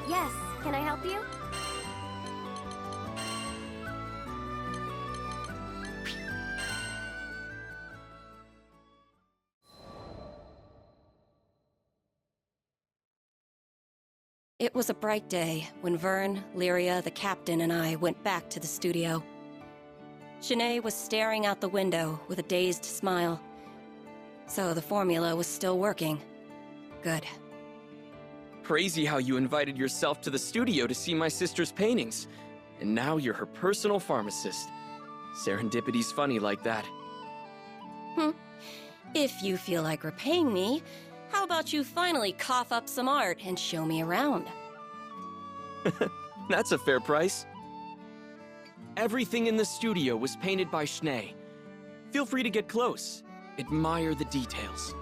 Yes, can I help you? It was a bright day when Vern, Lyria, the captain, and I went back to the studio. Shanae was staring out the window with a dazed smile. So the formula was still working. Good. Crazy how you invited yourself to the studio to see my sister's paintings. And now you're her personal pharmacist. Serendipity's funny like that. If you feel like repaying me, how about you finally cough up some art and show me around? That's a fair price. Everything in the studio was painted by Shanae. Feel free to get close. Admire the details.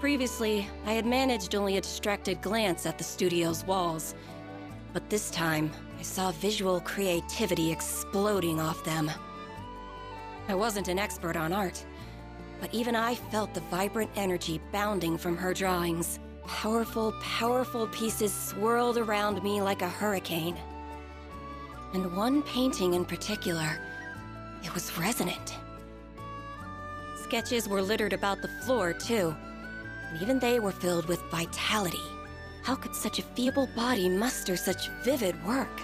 Previously, I had managed only a distracted glance at the studio's walls. But this time, I saw visual creativity exploding off them. I wasn't an expert on art, but even I felt the vibrant energy bounding from her drawings. Powerful, powerful pieces swirled around me like a hurricane. And one painting in particular, it was resonant. Sketches were littered about the floor, too. And even they were filled with vitality. How could such a feeble body muster such vivid work?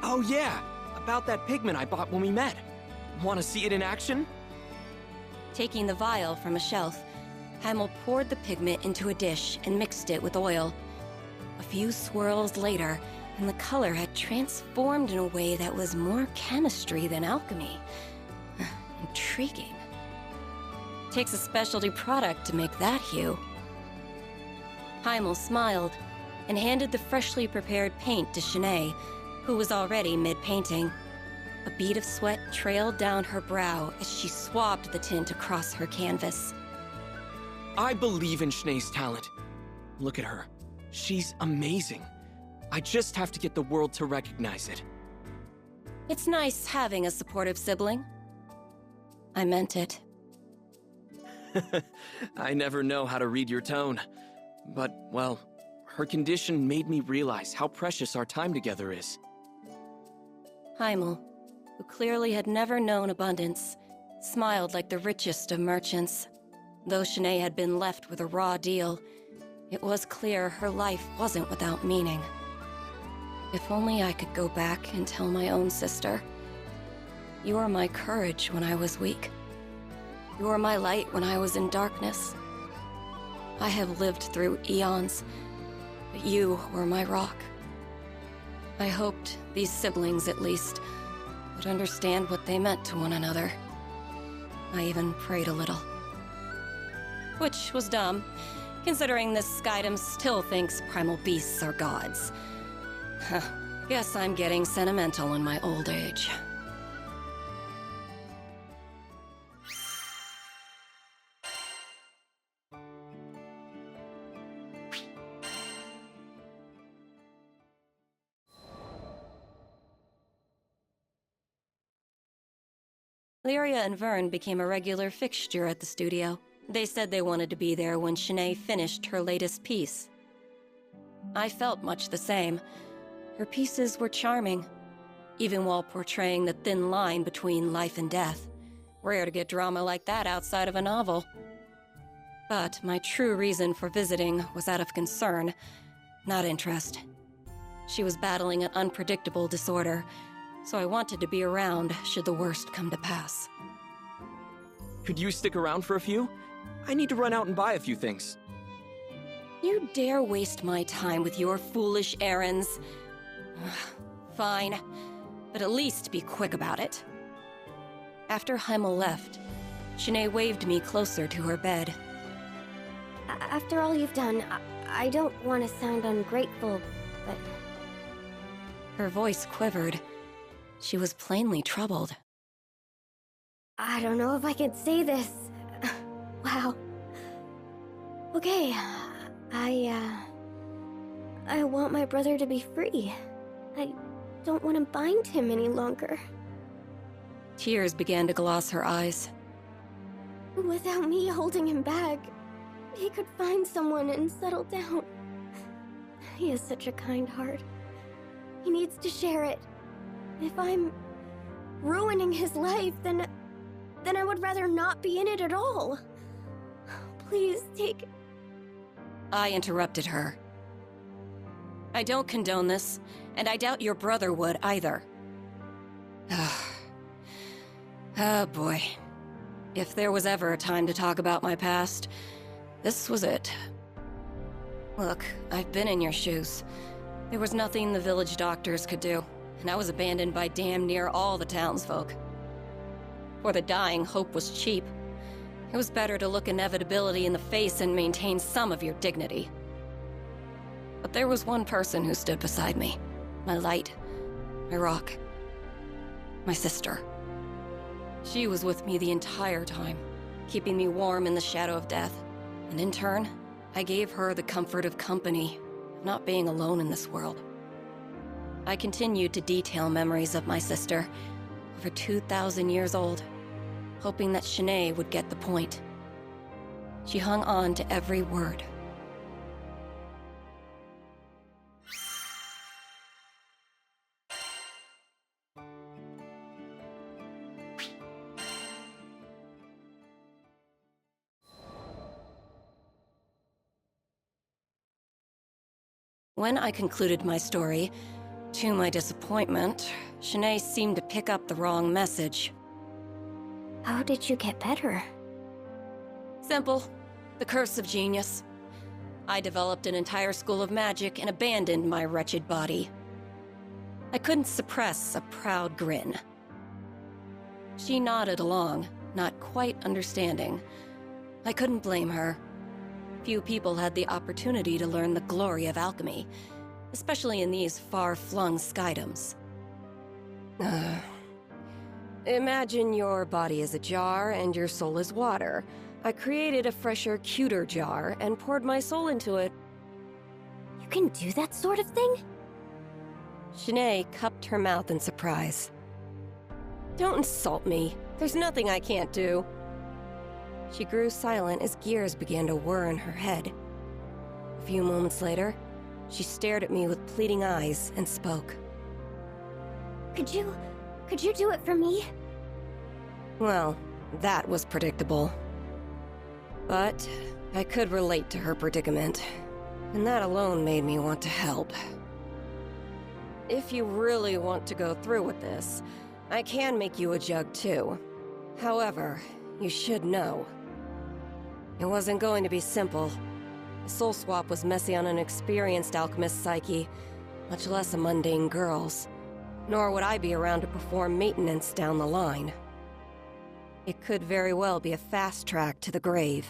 Oh yeah, about that pigment I bought when we met. Want to see it in action? Taking the vial from a shelf, Heimel poured the pigment into a dish and mixed it with oil. A few swirls later, and the color had transformed in a way that was more chemistry than alchemy. Intriguing. Takes a specialty product to make that hue. Heimel smiled and handed the freshly prepared paint to Shanae, who was already mid-painting. A bead of sweat trailed down her brow as she swabbed the tint across her canvas. I believe in Shanae's talent. Look at her. She's amazing. I just have to get the world to recognize it. It's nice having a supportive sibling. I meant it. I never know how to read your tone. But, well, her condition made me realize how precious our time together is. Heimel, who clearly had never known abundance, smiled like the richest of merchants. Though Shanae had been left with a raw deal, it was clear her life wasn't without meaning. If only I could go back and tell my own sister, "You were my courage when I was weak. You were my light when I was in darkness. I have lived through eons, but you were my rock." I hoped these siblings, at least, would understand what they meant to one another. I even prayed a little. Which was dumb, considering this Skydom still thinks primal beasts are gods. Guess I'm getting sentimental in my old age. Lyria and Vern became a regular fixture at the studio. They said they wanted to be there when Shanae finished her latest piece. I felt much the same. Her pieces were charming, even while portraying the thin line between life and death. Rare to get drama like that outside of a novel. But my true reason for visiting was out of concern, not interest. She was battling an unpredictable disorder, so I wanted to be around should the worst come to pass. Could you stick around for a few? I need to run out and buy a few things. You dare waste my time with your foolish errands? Fine, but at least be quick about it. After Heimel left, Shanae waved me closer to her bed. After all you've done, I don't want to sound ungrateful, but... Her voice quivered. She was plainly troubled. I don't know if I could say this. Wow. Okay, I want my brother to be free. I don't want to bind him any longer. Tears began to gloss her eyes. Without me holding him back, he could find someone and settle down. He has such a kind heart. He needs to share it. If I'm ruining his life, then I would rather not be in it at all. Please take... I interrupted her. I don't condone this, and I doubt your brother would either. Oh boy. If there was ever a time to talk about my past, this was it. Look, I've been in your shoes. There was nothing the village doctors could do, and I was abandoned by damn near all the townsfolk. For the dying, hope was cheap. It was better to look inevitability in the face and maintain some of your dignity. But there was one person who stood beside me. My light. My rock. My sister. She was with me the entire time, keeping me warm in the shadow of death. And in turn, I gave her the comfort of company, of not being alone in this world. I continued to detail memories of my sister, over 2,000 years old, hoping that Shanae would get the point. She hung on to every word. When I concluded my story, to my disappointment, Shanae seemed to pick up the wrong message. How did you get better? Simple. The curse of genius. I developed an entire school of magic and abandoned my wretched body. I couldn't suppress a proud grin. She nodded along, not quite understanding. I couldn't blame her. Few people had the opportunity to learn the glory of alchemy, especially in these far-flung skydoms. Imagine your body is a jar and your soul is water. I created a fresher, cuter jar and poured my soul into it. You can do that sort of thing? Shanae cupped her mouth in surprise. Don't insult me. There's nothing I can't do. She grew silent as gears began to whir in her head. A few moments later, she stared at me with pleading eyes and spoke. Could you do it for me? Well, that was predictable. But I could relate to her predicament, and that alone made me want to help. If you really want to go through with this, I can make you a jug too. However, you should know. It wasn't going to be simple. The soul swap was messy on an experienced alchemist's psyche, much less a mundane girl's. Nor would I be around to perform maintenance down the line. It could very well be a fast track to the grave.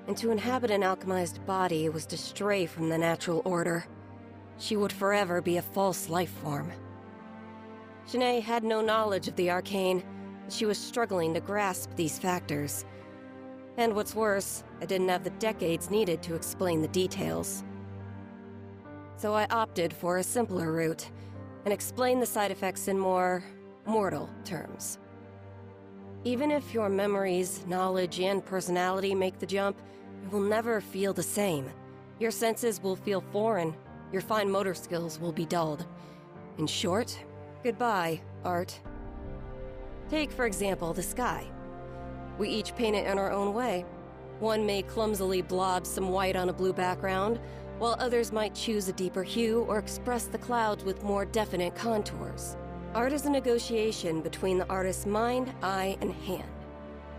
And to inhabit an alchemized body was to stray from the natural order. She would forever be a false life form. Shanae had no knowledge of the arcane, and she was struggling to grasp these factors. And what's worse, I didn't have the decades needed to explain the details. So I opted for a simpler route, and explained the side effects in more mortal terms. Even if your memories, knowledge, and personality make the jump, you will never feel the same. Your senses will feel foreign, your fine motor skills will be dulled. In short, goodbye, art. Take, for example, the sky. We each paint it in our own way. One may clumsily blob some white on a blue background, while others might choose a deeper hue or express the clouds with more definite contours. Art is a negotiation between the artist's mind, eye, and hand.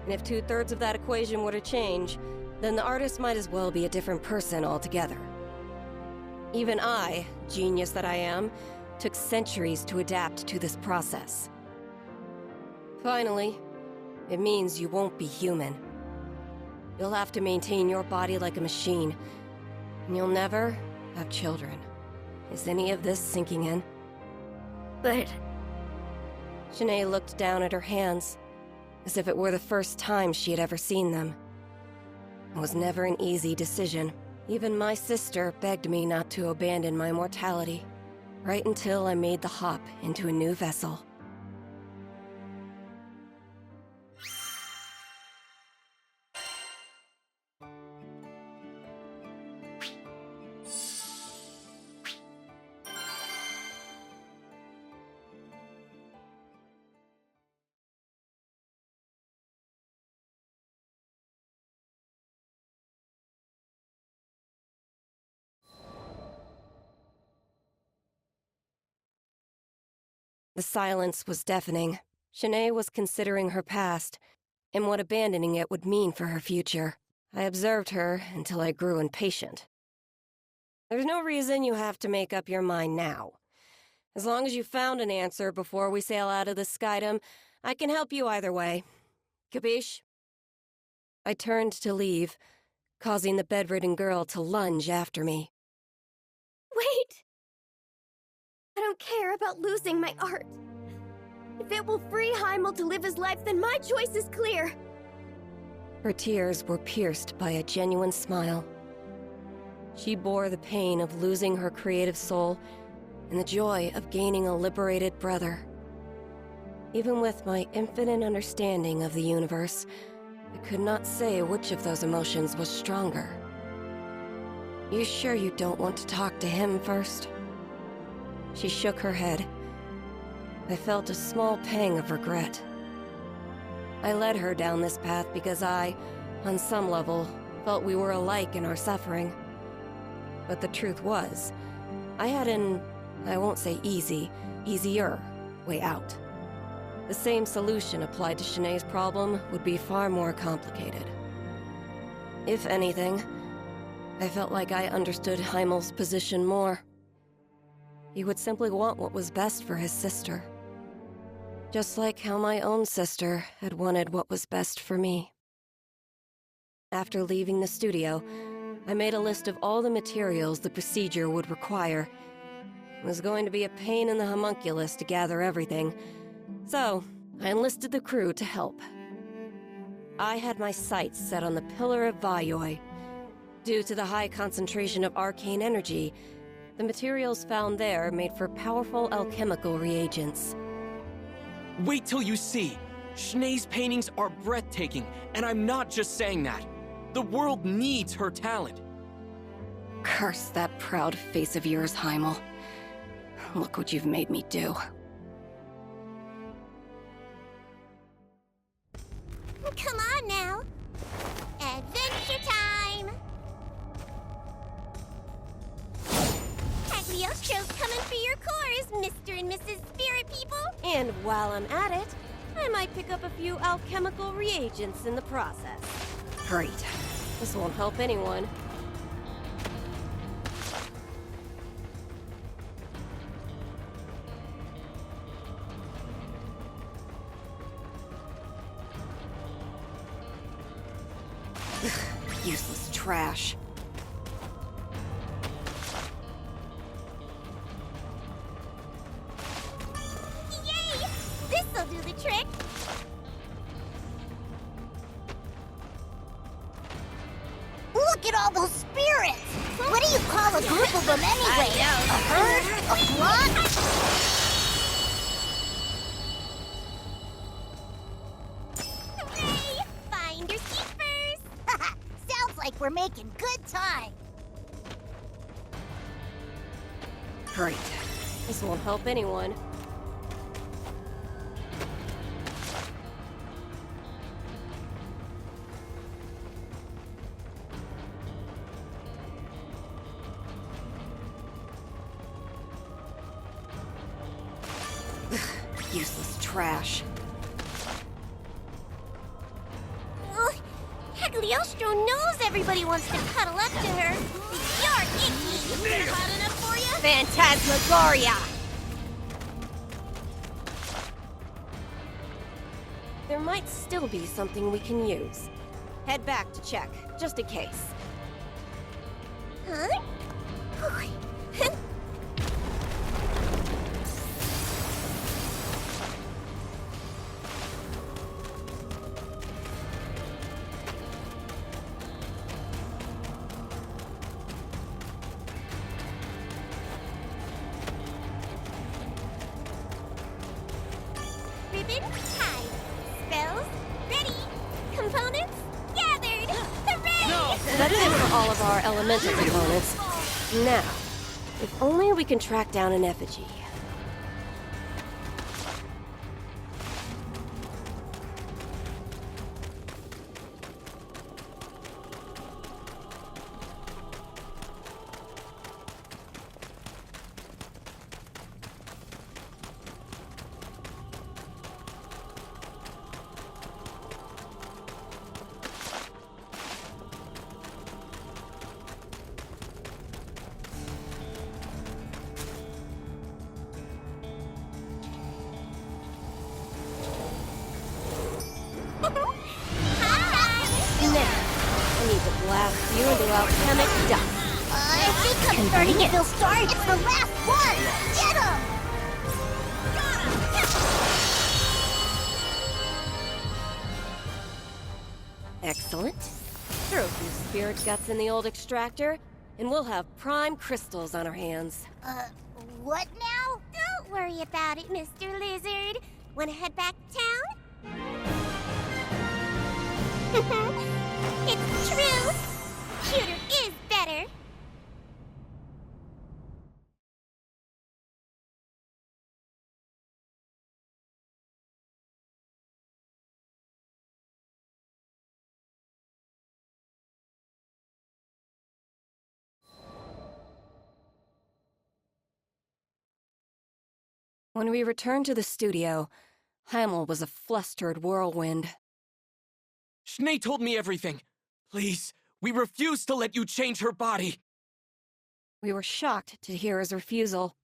And if 2/3 of that equation were to change, then the artist might as well be a different person altogether. Even I, genius that I am, took centuries to adapt to this process. Finally, it means you won't be human. You'll have to maintain your body like a machine, and you'll never have children. Is any of this sinking in? But... Shanae looked down at her hands, as if it were the first time she had ever seen them. It was never an easy decision. Even my sister begged me not to abandon my mortality, right until I made the hop into a new vessel. The silence was deafening. Shanae was considering her past and what abandoning it would mean for her future. I observed her until I grew impatient. There's no reason you have to make up your mind now. As long as you found an answer before we sail out of the skydom, I can help you either way. Capiche? I turned to leave, causing the bedridden girl to lunge after me. Wait! I don't care about losing my art. If it will free Heimel to live his life, then my choice is clear. Her tears were pierced by a genuine smile. She bore the pain of losing her creative soul and the joy of gaining a liberated brother. Even with my infinite understanding of the universe, I could not say which of those emotions was stronger. You sure you don't want to talk to him first? She shook her head. I felt a small pang of regret. I led her down this path because I, on some level, felt we were alike in our suffering. But the truth was, I had an, I won't say easier way out. The same solution applied to Shanae's problem would be far more complicated. If anything, I felt like I understood Heimel's position more. He would simply want what was best for his sister. Just like how my own sister had wanted what was best for me. After leaving the studio, I made a list of all the materials the procedure would require. It was going to be a pain in the homunculus to gather everything, so I enlisted the crew to help. I had my sights set on the Pillar of Vayoi. Due to the high concentration of arcane energy, the materials found there made for powerful alchemical reagents. Wait till you see! Shanae's paintings are breathtaking, and I'm not just saying that. The world needs her talent. Curse that proud face of yours, Heimel. Look what you've made me do. Come on now. Adventure time! Cagliostro's coming for your cores, Mr. and Mrs. Spirit People! And while I'm at it, I might pick up a few alchemical reagents in the process. Great. This won't help anyone. Useless trash. Yay! This'll do the trick! Look at all those spirits! What do you call a group of them anyway? A herd? A flock? Hooray! Find your keepers! Sounds like we're making good time. Great. This won't help anyone. Useless trash. Cagliostro knows everybody wants to cuddle up to her. You're icky. Is it hot enough for you? Phantasmagoria! There might still be something we can use. Head back to check, just in case. Huh? Ribbon tied. Spells ready. Components gathered. Hooray! That's it for all of our elemental components. Now, if only we can track down an effigy. into alchemic dust. I think I'm starting to feel sorry. It's the last one! Get him! Excellent. Throw a few spirit guts in the old extractor, and we'll have prime crystals on our hands. What now? Don't worry about it, Mr. Lizard. Wanna head back to town? It's true! Cuter is better! When we returned to the studio, Heimel was a flustered whirlwind. Schnee told me everything. Please, we refuse to let you change her body. We were shocked to hear his refusal.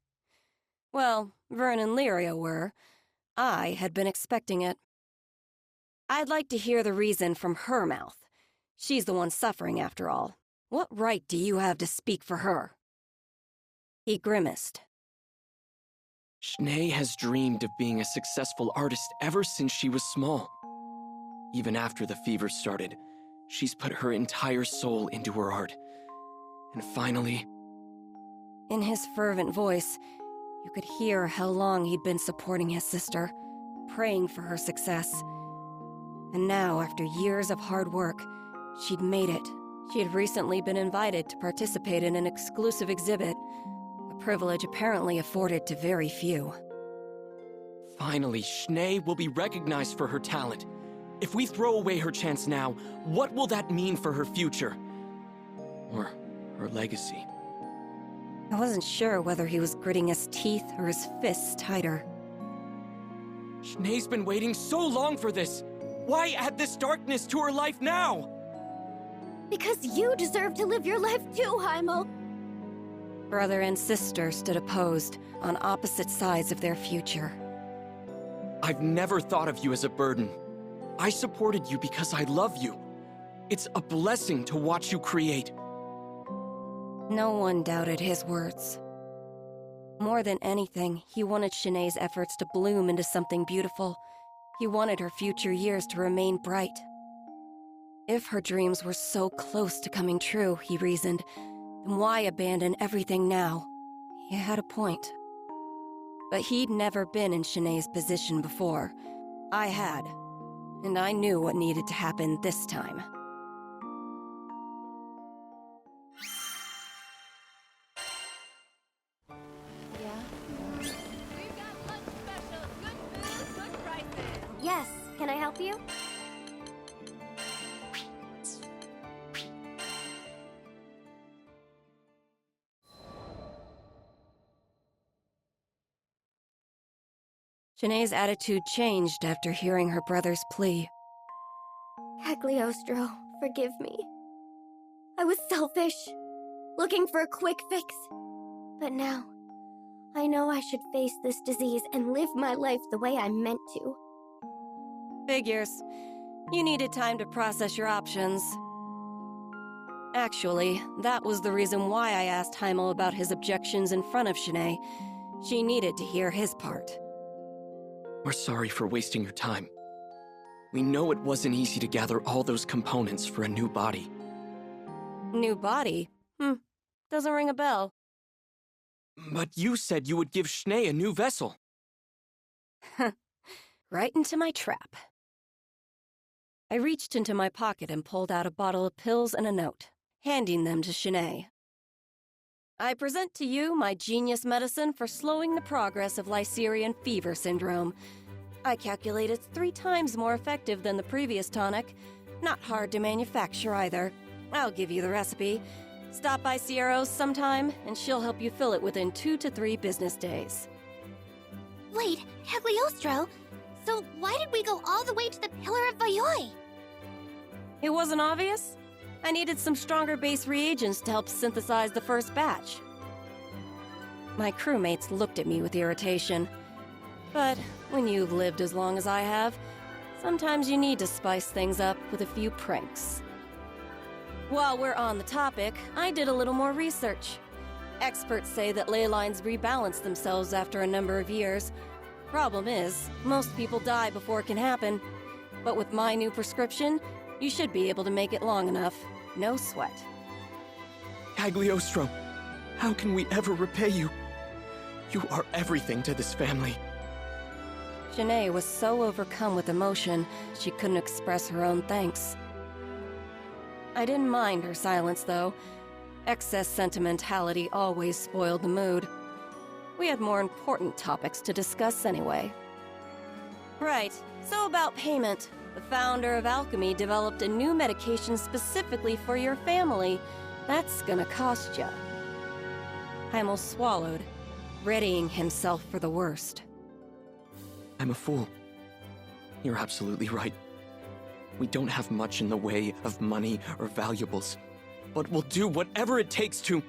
Well, Vern and Lyria were. I had been expecting it. I'd like to hear the reason from her mouth. She's the one suffering, after all. What right do you have to speak for her? He grimaced. Schnee has dreamed of being a successful artist ever since she was small. Even after the fever started, she's put her entire soul into her art. And finally... In his fervent voice, you could hear how long he'd been supporting his sister, praying for her success. And now, after years of hard work, she'd made it. She had recently been invited to participate in an exclusive exhibit, a privilege apparently afforded to very few. Finally, Schnee will be recognized for her talent. If we throw away her chance now, what will that mean for her future? Or her legacy? I wasn't sure whether he was gritting his teeth or his fists tighter. Schnee's been waiting so long for this! Why add this darkness to her life now? Because you deserve to live your life too, Heimel. Brother and sister stood opposed, on opposite sides of their future. I've never thought of you as a burden. I supported you because I love you. It's a blessing to watch you create. No one doubted his words. More than anything, he wanted Shanae's efforts to bloom into something beautiful. He wanted her future years to remain bright. If her dreams were so close to coming true, he reasoned, then why abandon everything now? He had a point. But he'd never been in Shanae's position before. I had. And I knew what needed to happen this time. Yes, can I help you? Shanae's attitude changed after hearing her brother's plea. Cagliostro, forgive me. I was selfish, looking for a quick fix. But now, I know I should face this disease and live my life the way I meant to. Figures. You needed time to process your options. Actually, that was the reason why I asked Heimel about his objections in front of Shanae. She needed to hear his part. We're sorry for wasting your time. We know it wasn't easy to gather all those components for a new body. New body? Doesn't ring a bell. But you said you would give Schnee a new vessel. Right into my trap. I reached into my pocket and pulled out a bottle of pills and a note, handing them to Shanae. I present to you my genius medicine for slowing the progress of Lycerian fever syndrome. I calculate it's 3 times more effective than the previous tonic. Not hard to manufacture either. I'll give you the recipe. Stop by Sierra's sometime, and she'll help you fill it within 2 to 3 business days. Wait, Cagliostro? So why did we go all the way to the Pillar of Vayoi? It wasn't obvious? I needed some stronger base reagents to help synthesize the first batch. My crewmates looked at me with irritation. But when you've lived as long as I have, sometimes you need to spice things up with a few pranks. While we're on the topic, I did a little more research. Experts say that ley lines rebalance themselves after a number of years. Problem is, most people die before it can happen. But with my new prescription, you should be able to make it long enough. No sweat. Cagliostro, how can we ever repay you? You are everything to this family. Shanae was so overcome with emotion, she couldn't express her own thanks. I didn't mind her silence, though. Excess sentimentality always spoiled the mood. We had more important topics to discuss anyway. Right, so about payment. The founder of Alchemy developed a new medication specifically for your family. That's gonna cost ya. Heimel swallowed, readying himself for the worst. I'm a fool. You're absolutely right. We don't have much in the way of money or valuables, but we'll do whatever it takes to...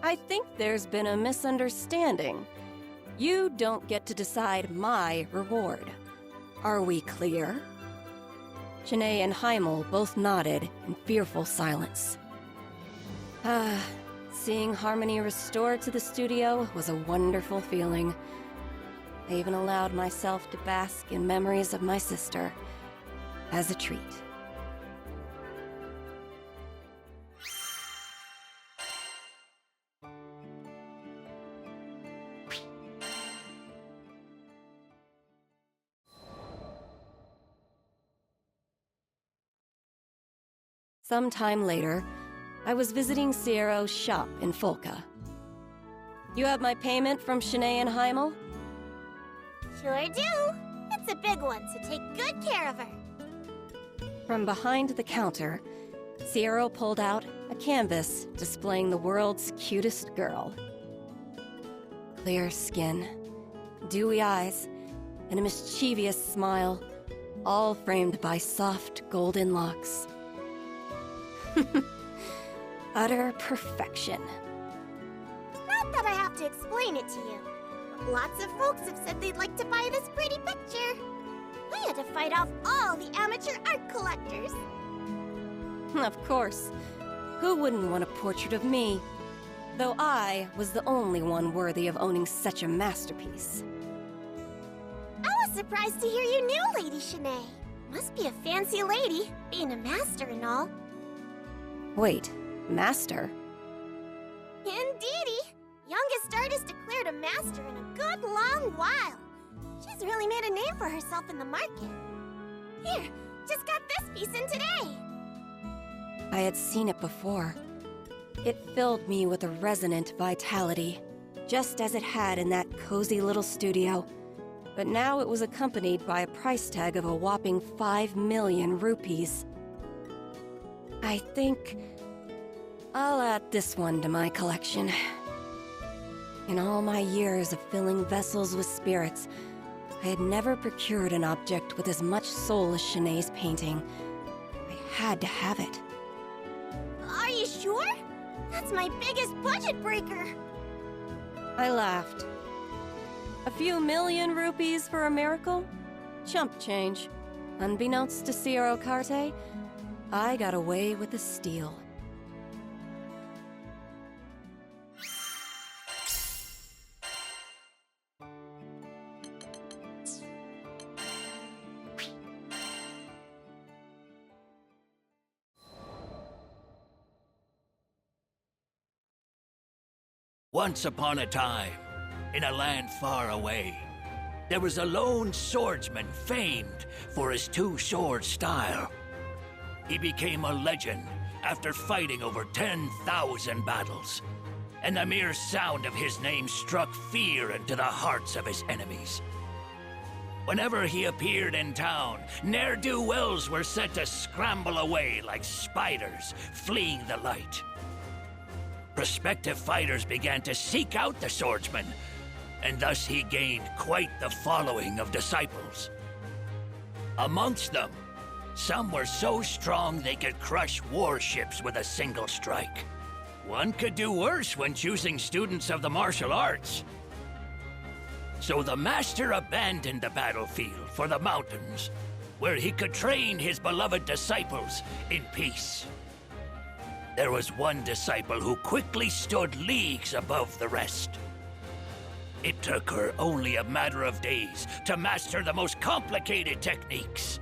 I think there's been a misunderstanding. You don't get to decide my reward. Are we clear? Shanae and Heimel both nodded in fearful silence. Seeing harmony restored to the studio was a wonderful feeling. I even allowed myself to bask in memories of my sister as a treat. Sometime later, I was visiting Sierra's shop in Folca. You have my payment from Shanae and Heimel? Sure do. It's a big one, so take good care of her. From behind the counter, Sierra pulled out a canvas displaying the world's cutest girl. Clear skin, dewy eyes, and a mischievous smile, all framed by soft golden locks. Utter perfection. Not that I have to explain it to you. Lots of folks have said they'd like to buy this pretty picture. We had to fight off all the amateur art collectors. Of course. Who wouldn't want a portrait of me? Though I was the only one worthy of owning such a masterpiece. I was surprised to hear you knew Lady Shanae. Must be a fancy lady, being a master and all. Wait, master? Indeedy! Youngest artist declared a master in a good long while. She's really made a name for herself in the market. Here, just got this piece in today. I had seen it before. It filled me with a resonant vitality, just as it had in that cozy little studio. But now it was accompanied by a price tag of a whopping 5 million rupees. I think I'll add this one to my collection. In all my years of filling vessels with spirits, I had never procured an object with as much soul as Shanae's painting. I had to have it. Are you sure? That's my biggest budget breaker. I laughed. A few million rupees for a miracle? Chump change. Unbeknownst to Sierra Carte, I got away with the steal. Once upon a time, in a land far away, there was a lone swordsman famed for his two-sword style. He became a legend after fighting over 10,000 battles, and the mere sound of his name struck fear into the hearts of his enemies. Whenever he appeared in town, ne'er-do-wells were said to scramble away like spiders fleeing the light. Prospective fighters began to seek out the swordsman, and thus he gained quite the following of disciples. Amongst them, some were so strong they could crush warships with a single strike. One could do worse when choosing students of the martial arts. So the master abandoned the battlefield for the mountains, where he could train his beloved disciples in peace. there was one disciple who quickly stood leagues above the rest. It took her only a matter of days to master the most complicated techniques.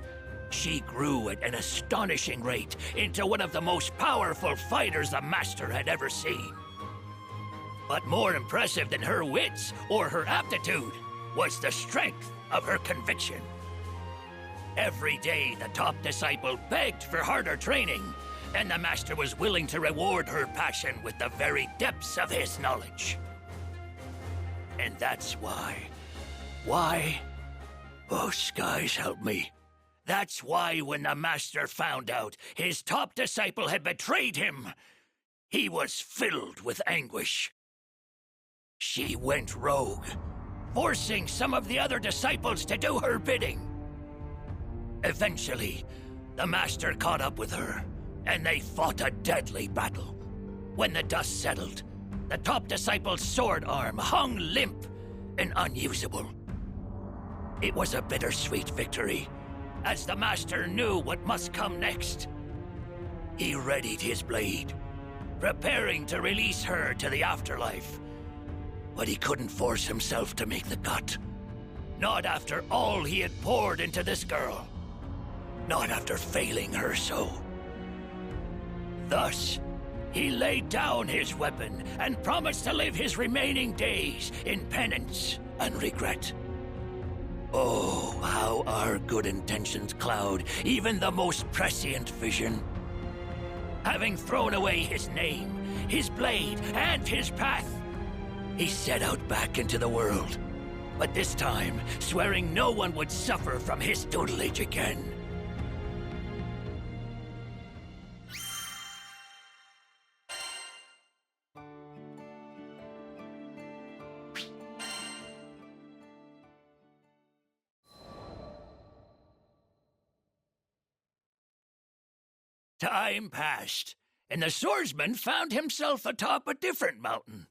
She grew at an astonishing rate into one of the most powerful fighters the Master had ever seen. But more impressive than her wits or her aptitude was the strength of her conviction. Every day, the top disciple begged for harder training, and the Master was willing to reward her passion with the very depths of his knowledge. And that's why... Oh, skies help me. That's why when the Master found out his top disciple had betrayed him, he was filled with anguish. She went rogue, forcing some of the other disciples to do her bidding. Eventually, the Master caught up with her, and they fought a deadly battle. When the dust settled, the top disciple's sword arm hung limp and unusable. It was a bittersweet victory, as the Master knew what must come next. He readied his blade, preparing to release her to the afterlife. But he couldn't force himself to make the cut. Not after all he had poured into this girl. Not after failing her so. Thus, he laid down his weapon and promised to live his remaining days in penance and regret. Oh, how our good intentions cloud even the most prescient vision. Having thrown away his name, his blade, and his path, he set out back into the world. But this time, swearing no one would suffer from his tutelage again. Time passed, and the swordsman found himself atop a different mountain,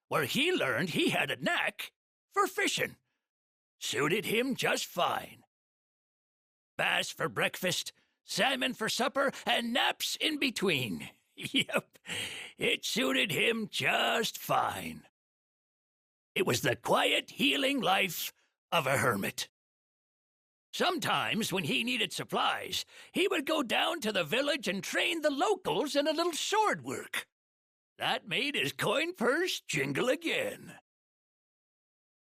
where he learned he had a knack for fishing. Suited him just fine. Bass for breakfast, salmon for supper, and naps in between. Yep, it suited him just fine. It was the quiet, healing life of a hermit. Sometimes, when he needed supplies, he would go down to the village and train the locals in a little sword work. That made his coin purse jingle again.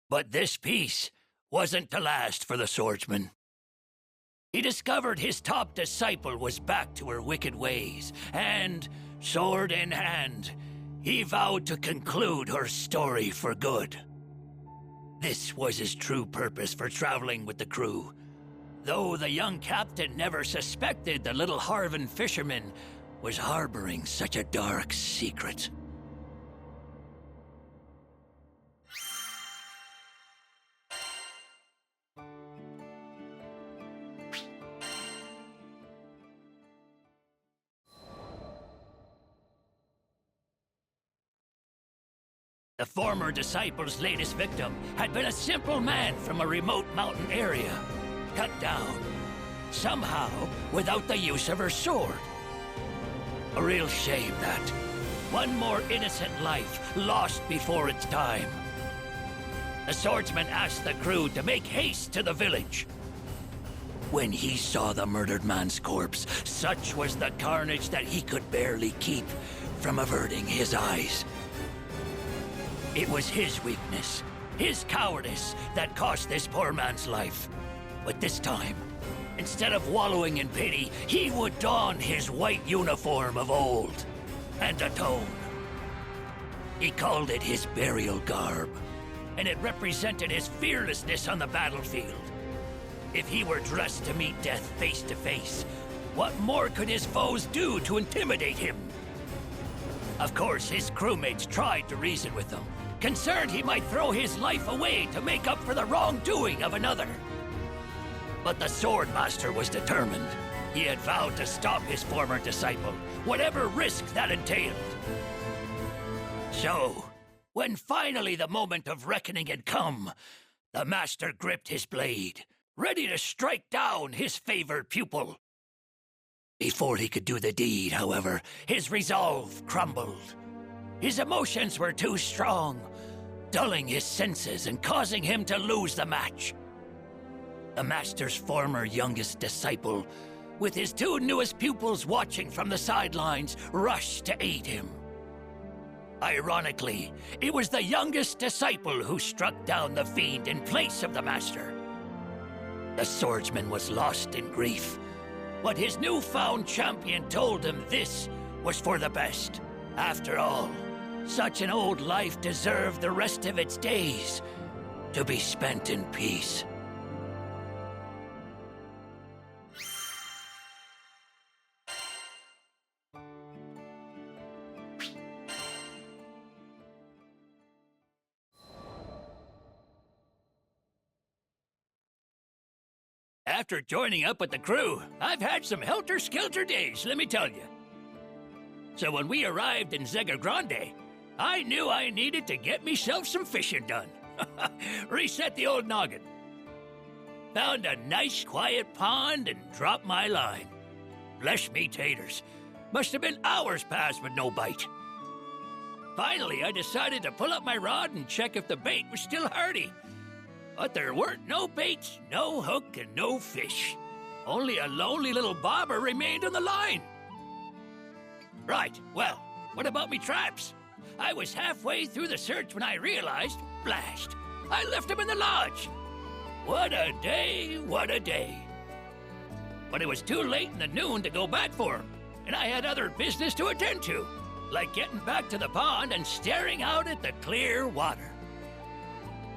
But this peace wasn't to last for the swordsman. He discovered his top disciple was back to her wicked ways, and, sword in hand, he vowed to conclude her story for good. This was his true purpose for traveling with the crew, though the young captain never suspected the little Harvan fisherman was harboring such a dark secret. The former disciple's latest victim had been a simple man from a remote mountain area, cut down, somehow without the use of her sword. A real shame that. One more innocent life lost before its time. The swordsman asked the crew to make haste to the village. When he saw the murdered man's corpse, such was the carnage that he could barely keep from averting his eyes. It was his weakness, his cowardice, that cost this poor man's life. But this time, instead of wallowing in pity, he would don his white uniform of old and atone. He called it his burial garb, and it represented his fearlessness on the battlefield. If he were dressed to meet death face to face, what more could his foes do to intimidate him? Of course, his crewmates tried to reason with him, concerned he might throw his life away to make up for the wrongdoing of another. But the Swordmaster was determined. He had vowed to stop his former disciple, whatever risk that entailed. So, when finally the moment of reckoning had come, the Master gripped his blade, ready to strike down his favored pupil. Before he could do the deed, however, his resolve crumbled. His emotions were too strong, dulling his senses and causing him to lose the match. The Master's former youngest disciple, with his two newest pupils watching from the sidelines, rushed to aid him. Ironically, it was the youngest disciple who struck down the fiend in place of the Master. The swordsman was lost in grief, but his newfound champion told him this was for the best. After all, such an old life deserved the rest of its days to be spent in peace. After joining up with the crew, I've had some helter-skelter days, let me tell you. So when we arrived in Zega Grande, I knew I needed to get myself some fishing done. Reset the old noggin. Found a nice, quiet pond and dropped my line. Bless me taters. Must have been hours past with no bite. Finally, I decided to pull up my rod and check if the bait was still hardy. But there weren't no baits, no hook, and no fish. Only a lonely little bobber remained on the line. Right, well, what about me traps? I was halfway through the search when I realized, blast, I left them in the lodge. What a day, what a day. But it was too late in the noon to go back for them, and I had other business to attend to, like getting back to the pond and staring out at the clear water.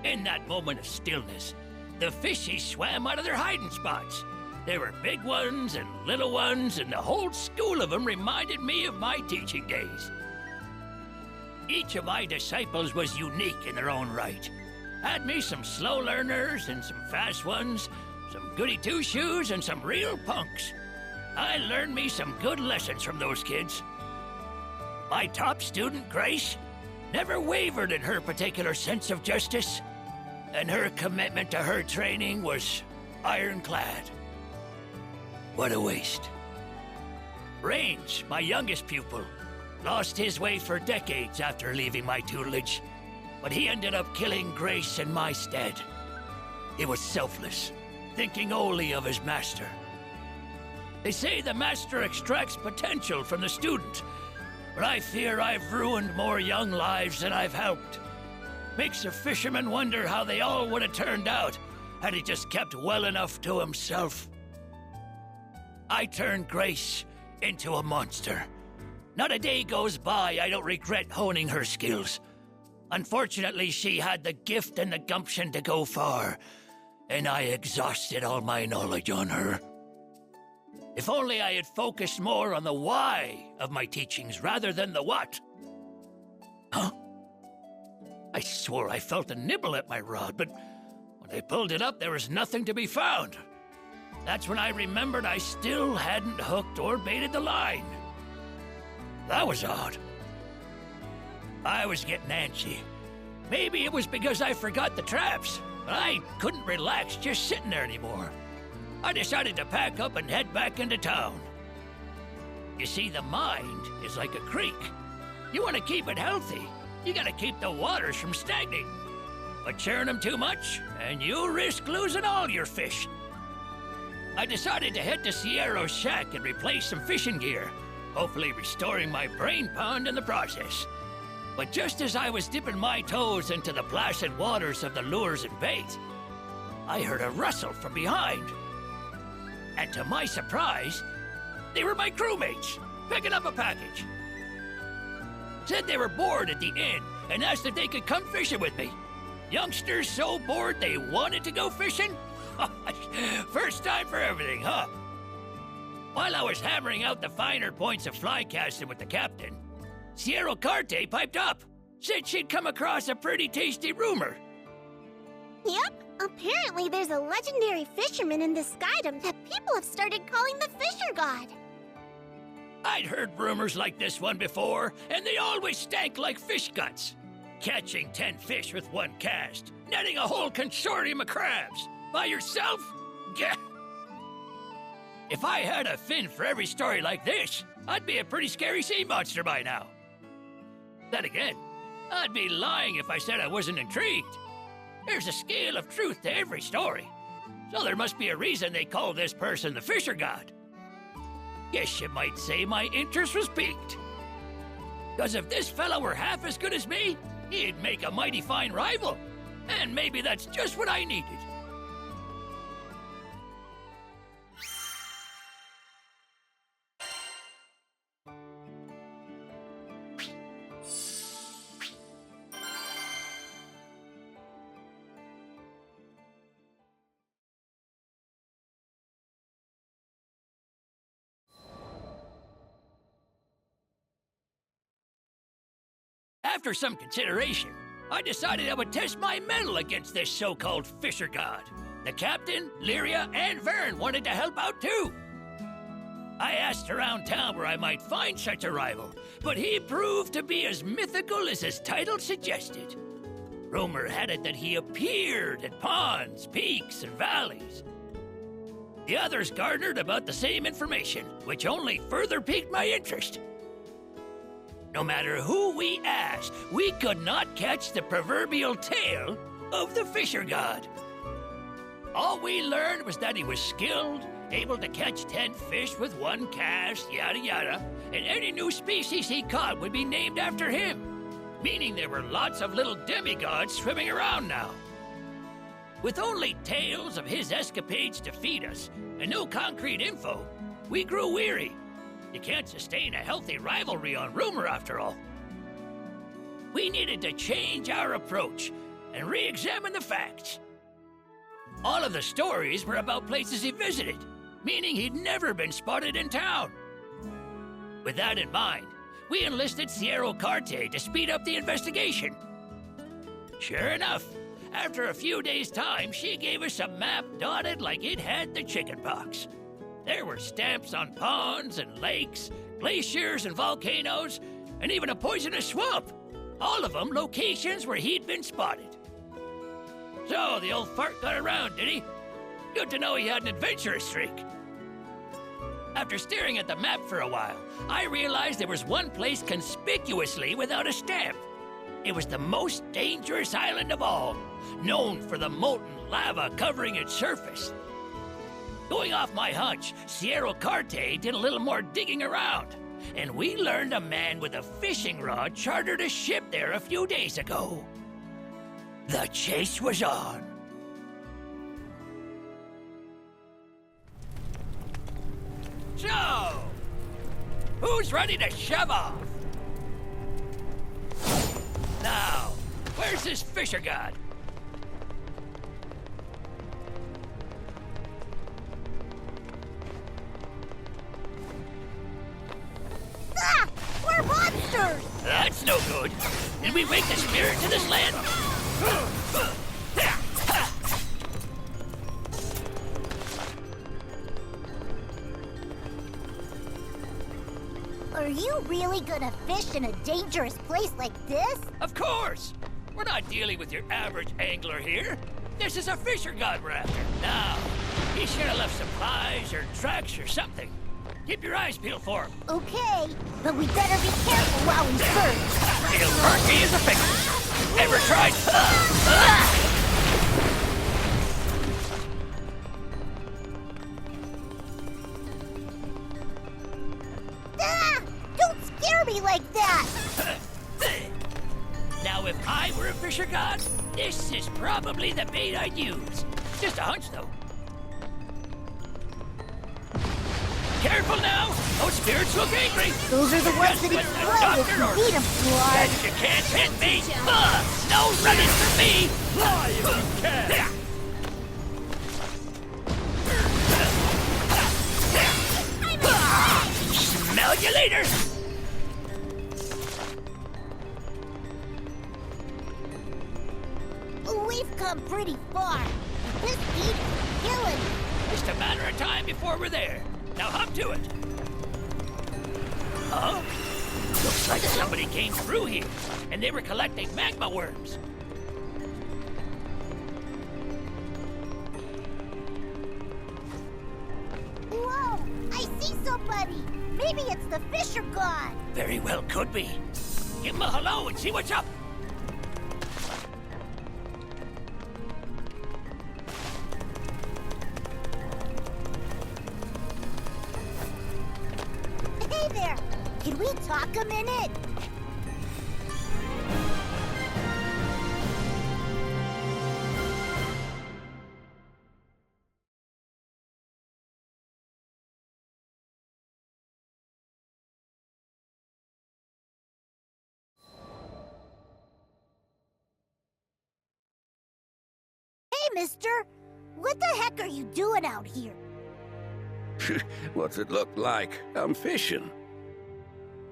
In that moment of stillness, the fishies swam out of their hiding spots. There were big ones and little ones, and the whole school of them reminded me of my teaching days. Each of my disciples was unique in their own right. Had me some slow learners and some fast ones, some goody two-shoes and some real punks. I learned me some good lessons from those kids. My top student, Grace, never wavered in her particular sense of justice, and her commitment to her training was ironclad. What a waste. Rains, my youngest pupil, lost his way for decades after leaving my tutelage, but he ended up killing Grace in my stead. He was selfless, thinking only of his master. They say the master extracts potential from the student, but I fear I've ruined more young lives than I've helped. Makes a fisherman wonder how they all would have turned out had he just kept well enough to himself. I turned Grace into a monster. Not a day goes by I don't regret honing her skills. Unfortunately, she had the gift and the gumption to go far, and I exhausted all my knowledge on her. If only I had focused more on the why of my teachings rather than the what. Huh? I swore I felt a nibble at my rod, but when I pulled it up, there was nothing to be found. That's when I remembered I still hadn't hooked or baited the line. That was odd. I was getting antsy. Maybe it was because I forgot the traps, but I couldn't relax just sitting there anymore. I decided to pack up and head back into town. You see, the mind is like a creek. You want to keep it healthy, you gotta keep the waters from stagnating. But churn them too much, and you risk losing all your fish. I decided to head to Sierra's shack and replace some fishing gear, hopefully restoring my brain pond in the process. But just as I was dipping my toes into the placid waters of the lures and bait, I heard a rustle from behind. And to my surprise, they were my crewmates, picking up a package. Said they were bored at the inn and asked if they could come fishing with me. Youngsters so bored they wanted to go fishing? First time for everything, huh? While I was hammering out the finer points of fly casting with the captain, Sierra Carte piped up. Said she'd come across a pretty tasty rumor. Yep, apparently there's a legendary fisherman in the skydom that people have started calling the Fisher God. I'd heard rumors like this one before, and they always stank like fish guts. Catching 10 fish with one cast, netting a whole consortium of crabs. By yourself? Gah! If I had a fin for every story like this, I'd be a pretty scary sea monster by now. Then again, I'd be lying if I said I wasn't intrigued. There's a scale of truth to every story, so there must be a reason they call this person the Fisher God. Guess you might say my interest was piqued. Because if this fella were half as good as me, he'd make a mighty fine rival. And maybe that's just what I needed. After some consideration, I decided I would test my mettle against this so-called Fisher God. The captain, Lyria, and Vern wanted to help out too. I asked around town where I might find such a rival, but he proved to be as mythical as his title suggested. Rumor had it that he appeared at ponds, peaks, and valleys. The others garnered about the same information, which only further piqued my interest. No matter who we asked, we could not catch the proverbial tail of the Fisher God. All we learned was that he was skilled, able to catch 10 fish with one cast, yada yada, and any new species he caught would be named after him, meaning there were lots of little demigods swimming around now. With only tales of his escapades to feed us, and no concrete info, we grew weary. You can't sustain a healthy rivalry on rumor, after all. We needed to change our approach and re-examine the facts. All of the stories were about places he visited, meaning he'd never been spotted in town. With that in mind, we enlisted Sierra Carte to speed up the investigation. Sure enough, after a few days' time, she gave us a map dotted like it had the chickenpox. There were stamps on ponds and lakes, glaciers and volcanoes, and even a poisonous swamp. All of them locations where he'd been spotted. So the old fart got around, did he? Good to know he had an adventurous streak. After staring at the map for a while, I realized there was one place conspicuously without a stamp. It was the most dangerous island of all, known for the molten lava covering its surface. Going off my hunch, Sierra Carte did a little more digging around, and we learned a man with a fishing rod chartered a ship there a few days ago. The chase was on. So, who's ready to shove off? Now, where's this Fisher God? Ah! We're monsters! That's no good. Did we wake the spirit to this land? Are you really gonna fish in a dangerous place like this? Of course! We're not dealing with your average angler here. This is a Fisher God we're after. Now, he should have left supplies or tracks or something. Keep your eyes peeled for him. Okay, but we better be careful while we search. He'll hurt me as a fix. Ever tried? Ah! Don't scare me like that! Now, if I were a Fisher God, this is probably the bait I'd use. Just a hunch, though. Careful now! Those spirits look angry! Those are the ones that explode if you beat them too hard. You can't hit me! No running for me! Fly if you can! Smell you later! We've come pretty far. This heat is killing me. Just a matter of time before we're there. Now hop to it. Huh? Looks like somebody came through here, and they were collecting magma worms. Whoa! somebody! Maybe it's the Fisher God! Very well could be. Give him a hello and see what's up. Hey there! Can we talk a minute? Hey, mister! What the heck are you doing out here? What's it look like? I'm fishing.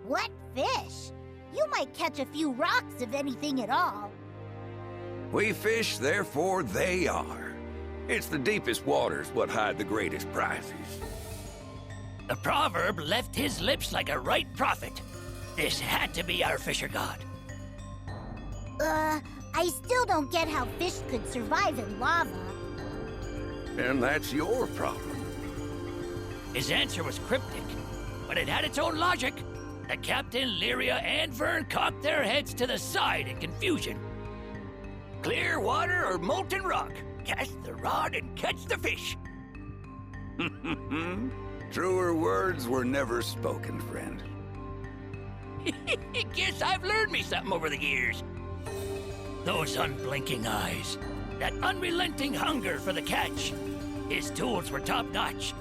What fish? You might catch a few rocks if anything at all. We fish, therefore they are. It's the deepest waters what hide the greatest prizes. The proverb left his lips like a right prophet. This had to be our Fisher God. I still don't get how fish could survive in lava. And that's your problem. His answer was cryptic, but it had its own logic. The captain, Lyria, and Vern cocked their heads to the side in confusion. Clear water or molten rock? Cast the rod and catch the fish. Truer words were never spoken, friend. Guess I've learned me something over the years. Those unblinking eyes, that unrelenting hunger for the catch. His tools were top-notch.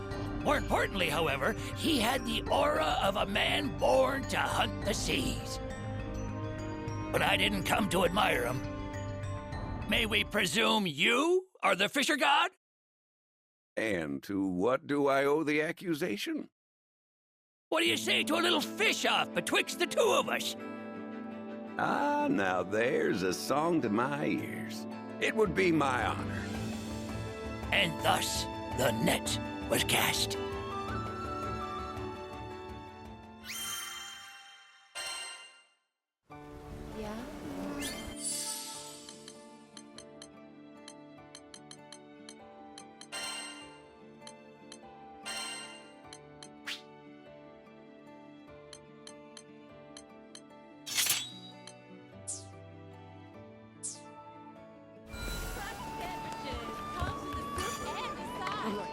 More importantly, however, he had the aura of a man born to hunt the seas. But I didn't come to admire him. May we presume you are the Fisher God? And to what do I owe the accusation? What do you say to a little fish-off betwixt the two of us? Ah, now there's a song to my ears. It would be my honor. And thus, the net was cast. Yeah?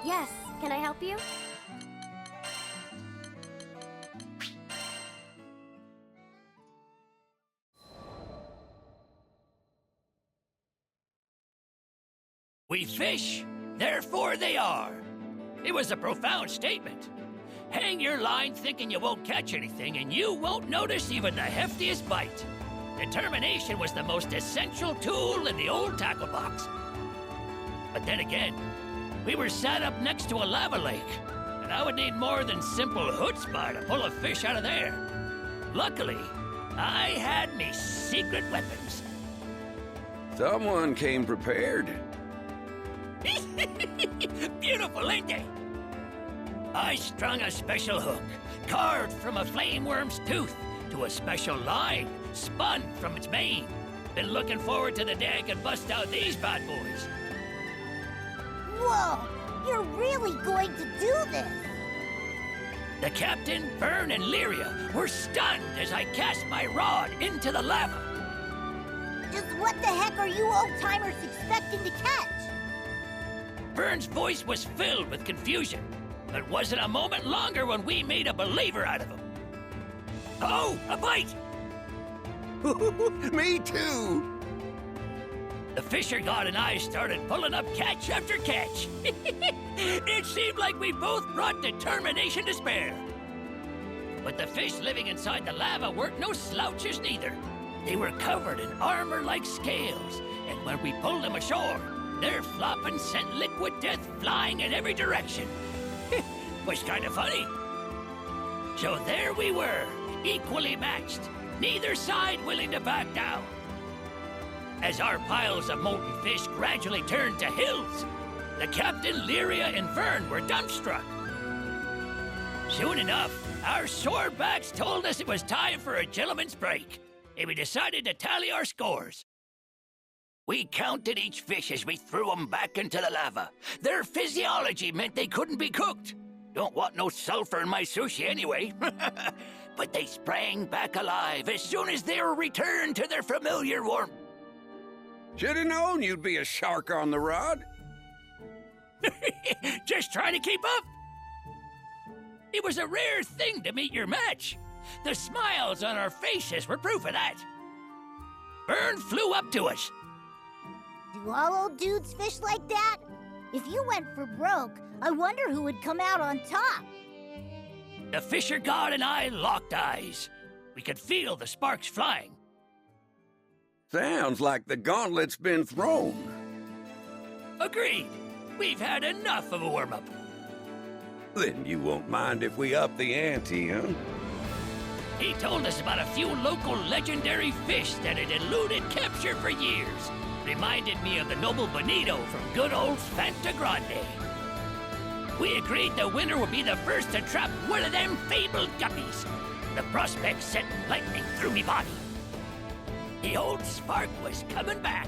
Yes, can I help you? We fish, therefore they are. It was a profound statement. Hang your line thinking you won't catch anything, and you won't notice even the heftiest bite. Determination was the most essential tool in the old tackle box. But then again, we were sat up next to a lava lake, and I would need more than simple chutzpah to pull a fish out of there. Luckily, I had me secret weapons. Someone came prepared. Beautiful, ain't they? I strung a special hook, carved from a flame worm's tooth, to a special line, spun from its mane. Been looking forward to the day I can bust out these bad boys. Whoa! You're really going to do this? The captain, Vern, and Lyria were stunned as I cast my rod into the lava. Just what the heck are you old-timers expecting to catch? Vern's voice was filled with confusion, but wasn't a moment longer when we made a believer out of him. Oh, a bite! Me too! The Fisher God and I started pulling up catch after catch. It seemed like we both brought determination to spare. But the fish living inside the lava weren't no slouches neither. They were covered in armor like scales, and when we pulled them ashore, their flopping sent liquid death flying in every direction. Was kind of funny. So there we were, equally matched, neither side willing to back down. As our piles of molten fish gradually turned to hills, the captain, Lyria, and Vern were dumbstruck. Soon enough, our swordbacks told us it was time for a gentleman's break, and we decided to tally our scores. We counted each fish as we threw them back into the lava. Their physiology meant they couldn't be cooked. Don't want no sulfur in my sushi anyway. But they sprang back alive as soon as they were returned to their familiar warmth. Should've known you'd be a shark on the rod. Just trying to keep up. It was a rare thing to meet your match. The smiles on our faces were proof of that. Vern flew up to us. Do all old dudes fish like that? If you went for broke, I wonder who would come out on top. The Fisher God and I locked eyes. We could feel the sparks flying. Sounds like the gauntlet's been thrown. Agreed. We've had enough of a warm-up. Then you won't mind if we up the ante, huh? He told us about a few local legendary fish that had eluded capture for years. Reminded me of the noble bonito from good old Fanta Grande. We agreed the winner would be the first to trap one of them fabled guppies. The prospect sent lightning through me body. The old spark was coming back.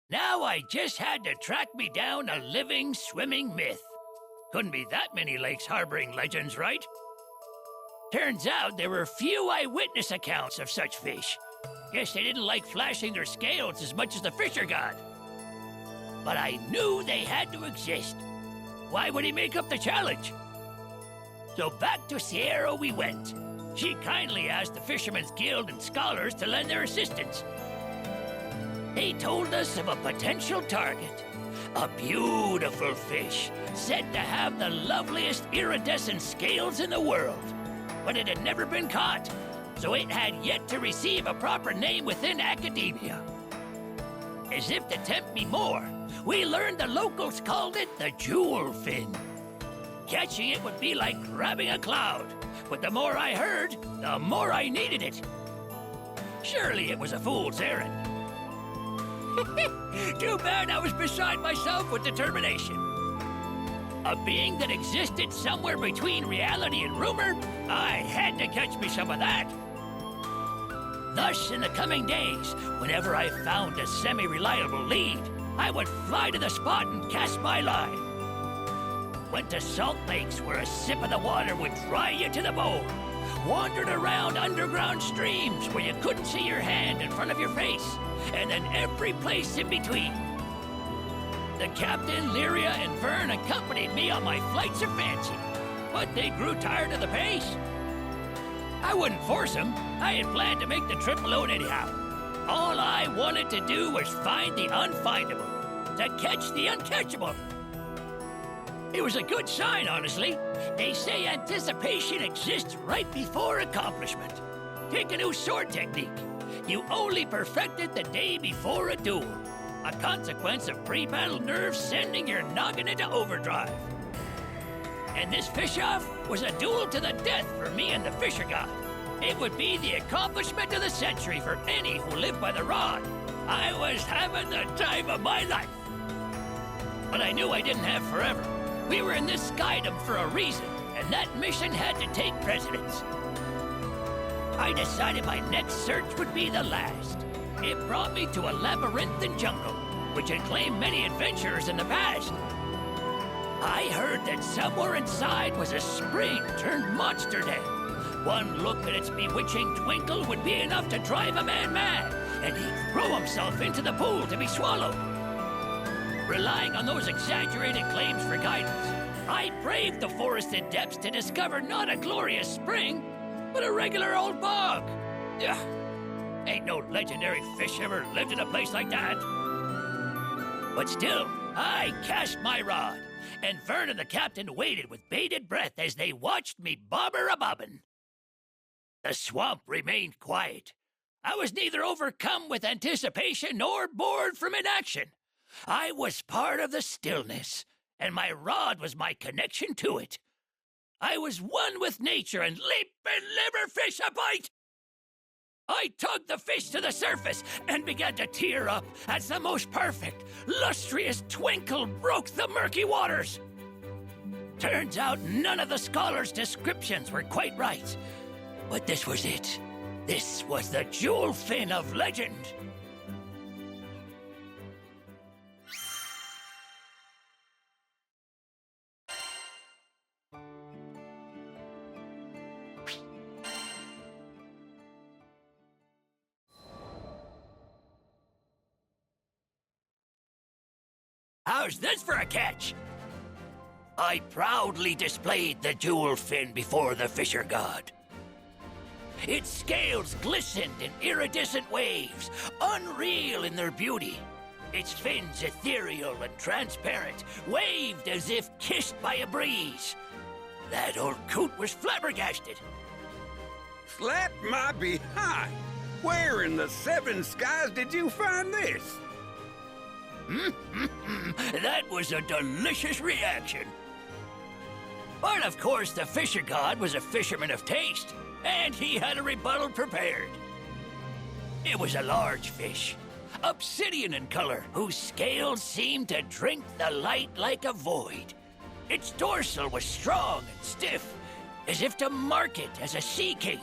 Now I just had to track me down a living, swimming myth. Couldn't be that many lakes harboring legends, right? Turns out there were few eyewitness accounts of such fish. Guess they didn't like flashing their scales as much as the Fisher God. But I knew they had to exist. Why would he make up the challenge? So back to Sierra we went. She kindly asked the Fishermen's Guild and scholars to lend their assistance. They told us of a potential target. A beautiful fish, said to have the loveliest iridescent scales in the world. But it had never been caught, so it had yet to receive a proper name within academia. As if to tempt me more, we learned the locals called it the jewel fin. Catching it would be like grabbing a cloud, but the more I heard, the more I needed it. Surely it was a fool's errand. Too bad I was beside myself with determination. A being that existed somewhere between reality and rumor, I had to catch me some of that. Thus, in the coming days, whenever I found a semi-reliable lead, I would fly to the spot and cast my line. Went to salt lakes where a sip of the water would dry you to the bone. Wandered around underground streams where you couldn't see your hand in front of your face, and then every place in between. The captain, Lyria, and Vern accompanied me on my flights of fancy, but they grew tired of the pace. I wouldn't force them. I had planned to make the trip alone anyhow. All I wanted to do was find the unfindable, to catch the uncatchable. It was a good sign, honestly. They say anticipation exists right before accomplishment. Take a new sword technique. You only perfect it the day before a duel. A consequence of pre-battle nerves sending your noggin into overdrive. And this fish-off was a duel to the death for me and the Fisher God. It would be the accomplishment of the century for any who lived by the rod. I was having the time of my life. But I knew I didn't have forever. We were in this skydom for a reason, and that mission had to take precedence. I decided my next search would be the last. It brought me to a labyrinthine jungle, which had claimed many adventurers in the past. I heard that somewhere inside was a spring turned monster den. One look at its bewitching twinkle would be enough to drive a man mad, and he'd throw himself into the pool to be swallowed. Relying on those exaggerated claims for guidance, I braved the forested depths to discover not a glorious spring, but a regular old bog. Ugh. Ain't no legendary fish ever lived in a place like that. But still, I cast my rod, and Vern and the captain waited with bated breath as they watched me bobber-a-bobbin'. The swamp remained quiet. I was neither overcome with anticipation nor bored from inaction. I was part of the stillness, and my rod was my connection to it. I was one with nature and leap and liver fish a bite. I tugged the fish to the surface and began to tear up as the most perfect, lustrous twinkle broke the murky waters. Turns out none of the scholars' descriptions were quite right. But this was it. This was the jewel fin of legend. How's this for a catch? I proudly displayed the jewel fin before the fisher god. Its scales glistened in iridescent waves, unreal in their beauty. Its fins, ethereal and transparent, waved as if kissed by a breeze. That old coot was flabbergasted. Slap my behind! Where in the seven skies did you find this? That was a delicious reaction. But of course, the fisher god was a fisherman of taste, and he had a rebuttal prepared. It was a large fish, obsidian in color, whose scales seemed to drink the light like a void. Its dorsal was strong and stiff, as if to mark it as a sea king.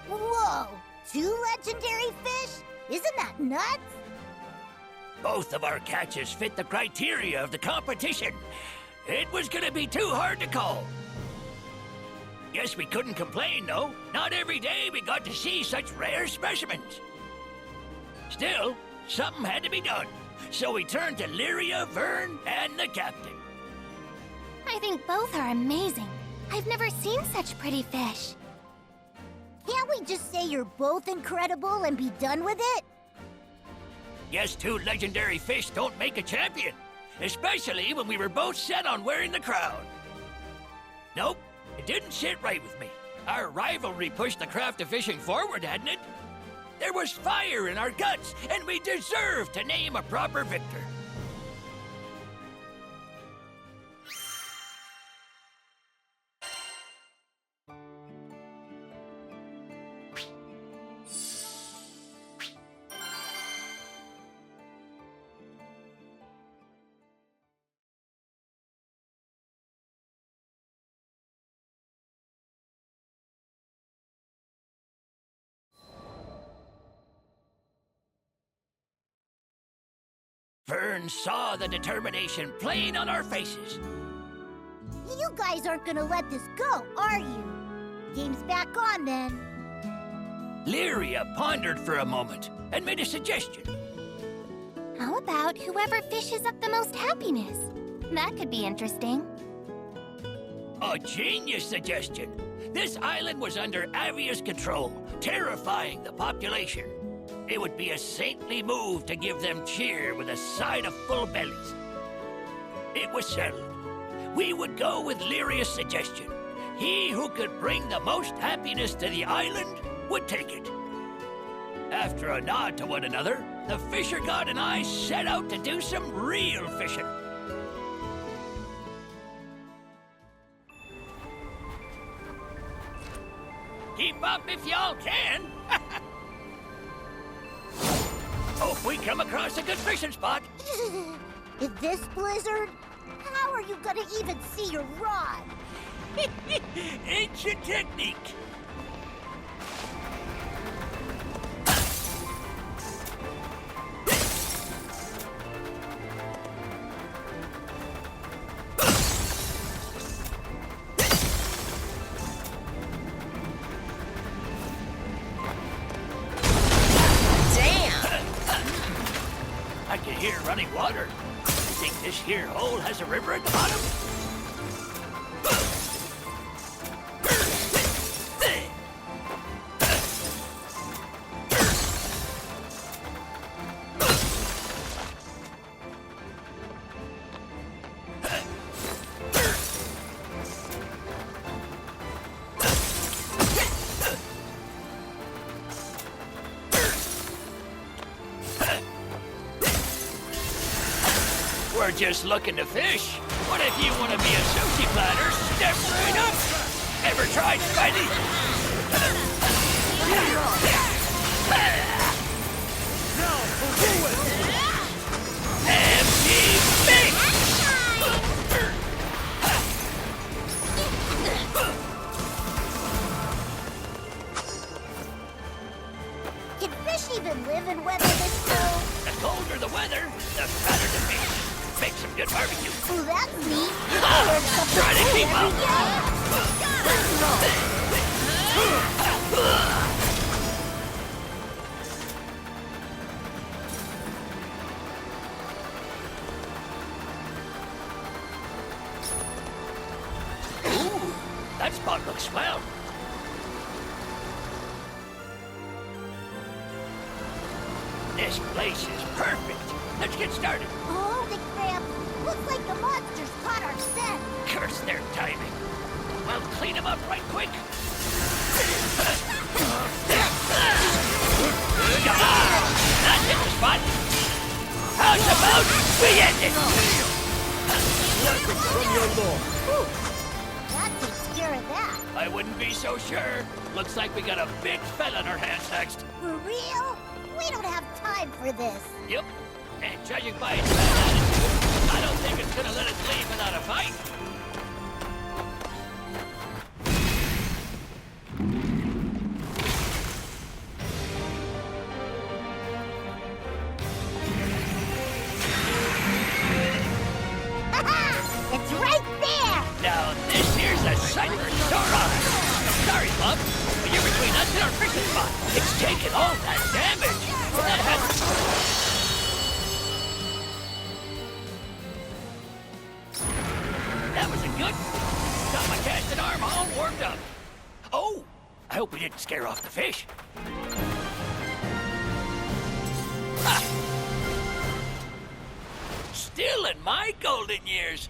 Whoa! 2 legendary fish? Isn't that nuts? Both of our catches fit the criteria of the competition. It was gonna be too hard to call. Guess we couldn't complain, though. Not every day we got to see such rare specimens. Still, something had to be done. So we turned to Lyria, Vern, and the captain. I think both are amazing. I've never seen such pretty fish. Can't we just say you're both incredible and be done with it? Guess 2 legendary fish don't make a champion. Especially when we were both set on wearing the crown. Nope, it didn't sit right with me. Our rivalry pushed the craft of fishing forward, hadn't it? There was fire in our guts, and we deserved to name a proper victor. Vern saw the determination plain on our faces. You guys aren't gonna let this go, are you? Game's back on, then. Lyria pondered for a moment and made a suggestion. How about whoever fishes up the most happiness? That could be interesting. A genius suggestion. This island was under Avia's control, terrifying the population. It would be a saintly move to give them cheer with a side of full bellies. It was settled. We would go with Lyria's suggestion. He who could bring the most happiness to the island would take it. After a nod to one another, the fisher god and I set out to do some real fishing. Keep up if y'all can. Hope we come across a good fishing spot. In this blizzard, how are you gonna even see your rod? Ancient technique. I can hear running water. You think this here hole has a river at the bottom? We're just looking to fish. What if you want to be a sushi platter? Step right up! Ever tried Spidey? Can fish even live in weather this cold? The colder the weather, the fatter the fish. Make some good barbecue. Oh, that's neat. Try to keep up. Ooh, that spot looks swell. This place is perfect. Let's get started. Oh, the crab. Looks like the monsters caught our scent. Curse their timing. Well, clean them up right quick. Come on! That's in the spot. How's about we end it? That takes care of that. I wouldn't be so sure. Looks like we got a big fella on our hands next. For real? We don't have time for this. Yep. And judging by its bad attitude, I don't think it's gonna let us leave without a fight. It's right there! Now, this here's a sight for sore eyes. Sorry, Bub, but you're between us and our fishing spot. It's taken all that damage. That was a good one. Got my casted arm all warmed up. Oh, I hope we didn't scare off the fish. Ha! Still in my golden years.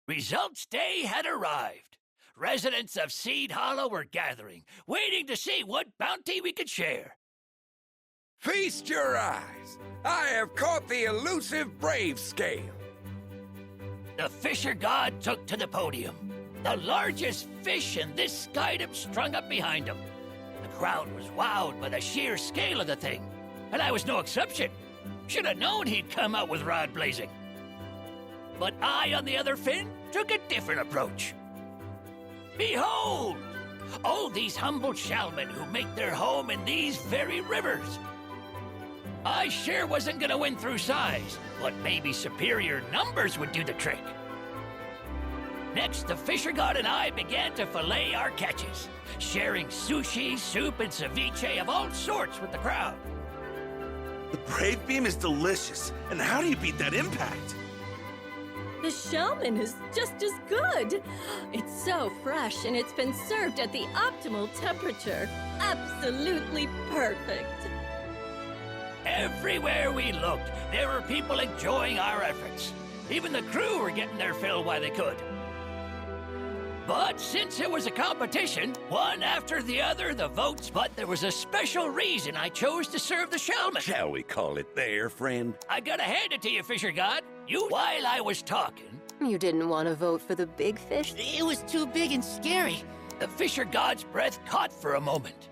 Results day had arrived. Residents of Seed Hollow were gathering, waiting to see what bounty we could share. Feast your eyes. I have caught the elusive brave scale. The fisher god took to the podium. The largest fish in this skydom strung up behind him. The crowd was wowed by the sheer scale of the thing, and I was no exception. Should have known he'd come out with rod blazing. But I, on the other fin, took a different approach. Behold! All these humble shellmen who make their home in these very rivers. I sure wasn't gonna win through size, but maybe superior numbers would do the trick. Next, the fisher god and I began to fillet our catches, sharing sushi, soup, and ceviche of all sorts with the crowd. The Brave Beam is delicious. And how do you beat that impact? The shellman is just as good. It's so fresh and it's been served at the optimal temperature. Absolutely perfect. Everywhere we looked, there were people enjoying our efforts. Even the crew were getting their fill while they could. But since it was a competition, one after the other, the votes, but there was a special reason I chose to serve the shellman. Shall we call it there, friend? I gotta hand it to you, fisher god. While I was talking, You didn't want to vote for the big fish? it was too big and scary. The fisher god's breath caught for a moment.